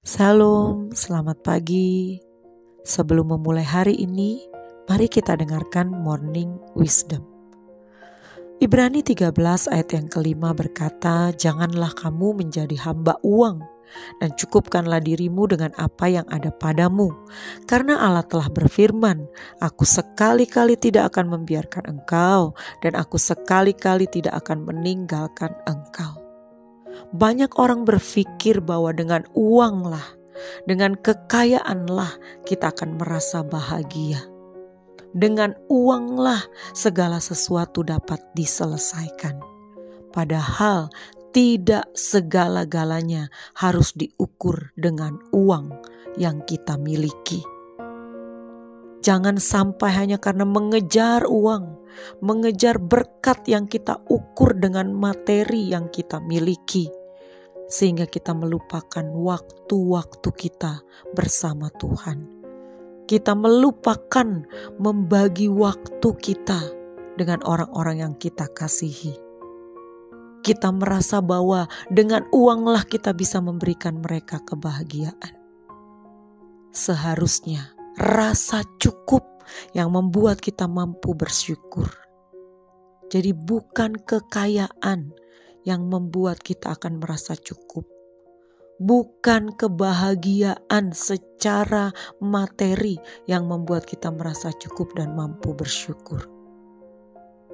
Salam, selamat pagi. Sebelum memulai hari ini, mari kita dengarkan Morning Wisdom. Ibrani 13 ayat yang kelima berkata, "Janganlah kamu menjadi hamba uang, dan cukupkanlah dirimu dengan apa yang ada padamu. Karena Allah telah berfirman, Aku sekali-kali tidak akan membiarkan engkau, dan aku sekali-kali tidak akan meninggalkan engkau." Banyak orang berpikir bahwa dengan uanglah, dengan kekayaanlah kita akan merasa bahagia. Dengan uanglah segala sesuatu dapat diselesaikan. Padahal tidak segala-galanya harus diukur dengan uang yang kita miliki. Jangan sampai hanya karena mengejar uang, mengejar berkat yang kita ukur dengan materi yang kita miliki, sehingga kita melupakan waktu-waktu kita bersama Tuhan. Kita melupakan membagi waktu kita dengan orang-orang yang kita kasihi. Kita merasa bahwa dengan uanglah kita bisa memberikan mereka kebahagiaan. Seharusnya rasa cukup yang membuat kita mampu bersyukur. Jadi bukan kekayaan yang membuat kita akan merasa cukup. Bukan kebahagiaan secara materi yang membuat kita merasa cukup dan mampu bersyukur.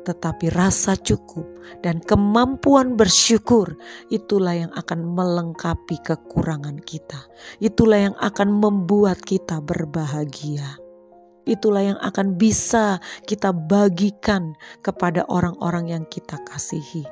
Tetapi rasa cukup dan kemampuan bersyukur itulah yang akan melengkapi kekurangan kita. Itulah yang akan membuat kita berbahagia. Itulah yang akan bisa kita bagikan kepada orang-orang yang kita kasihi.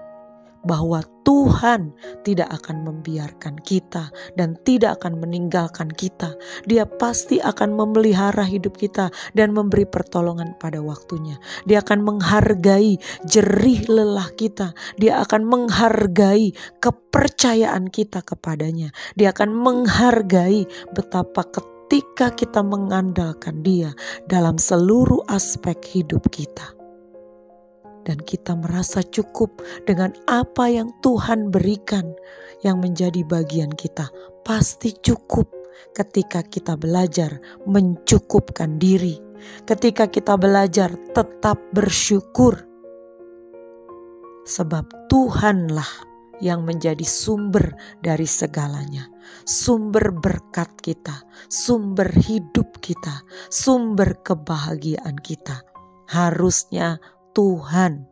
Bahwa Tuhan tidak akan membiarkan kita dan tidak akan meninggalkan kita. Dia pasti akan memelihara hidup kita dan memberi pertolongan pada waktunya. Dia akan menghargai jerih lelah kita. Dia akan menghargai kepercayaan kita kepadanya. Dia akan menghargai betapa ketika kita mengandalkan Dia dalam seluruh aspek hidup kita. Dan kita merasa cukup dengan apa yang Tuhan berikan yang menjadi bagian kita. Pasti cukup ketika kita belajar mencukupkan diri. Ketika kita belajar tetap bersyukur. Sebab Tuhanlah yang menjadi sumber dari segalanya. Sumber berkat kita, sumber hidup kita, sumber kebahagiaan kita. Harusnya Tuhan,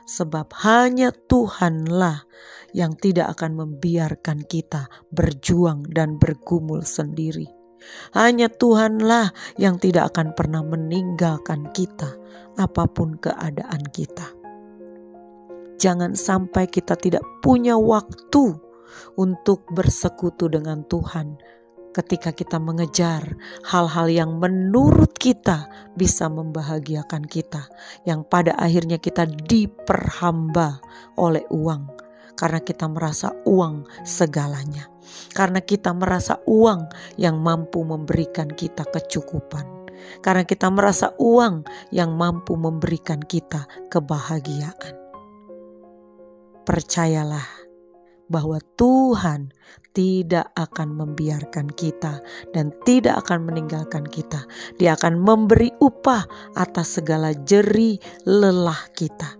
sebab hanya Tuhanlah yang tidak akan membiarkan kita berjuang dan bergumul sendiri. Hanya Tuhanlah yang tidak akan pernah meninggalkan kita apapun keadaan kita. Jangan sampai kita tidak punya waktu untuk bersekutu dengan Tuhan ketika kita mengejar hal-hal yang menurut kita bisa membahagiakan kita, yang pada akhirnya kita diperhamba oleh uang, karena kita merasa uang segalanya, karena kita merasa uang yang mampu memberikan kita kecukupan, karena kita merasa uang yang mampu memberikan kita kebahagiaan. Percayalah bahwa Tuhan tidak akan membiarkan kita dan tidak akan meninggalkan kita. Dia akan memberi upah atas segala jerih lelah kita.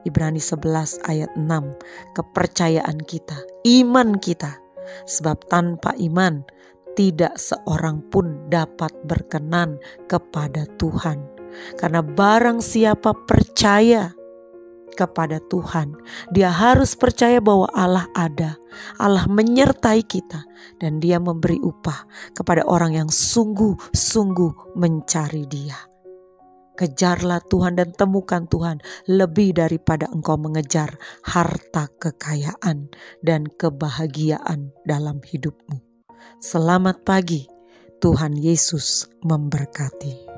Ibrani 11 ayat 6, kepercayaan kita, iman kita. Sebab tanpa iman tidak seorang pun dapat berkenan kepada Tuhan. Karena barang siapa percaya kepada Tuhan, dia harus percaya bahwa Allah ada, Allah menyertai kita, dan Dia memberi upah kepada orang yang sungguh-sungguh mencari Dia. Kejarlah Tuhan dan temukan Tuhan lebih daripada engkau mengejar harta kekayaan dan kebahagiaan dalam hidupmu. Selamat pagi, Tuhan Yesus memberkati.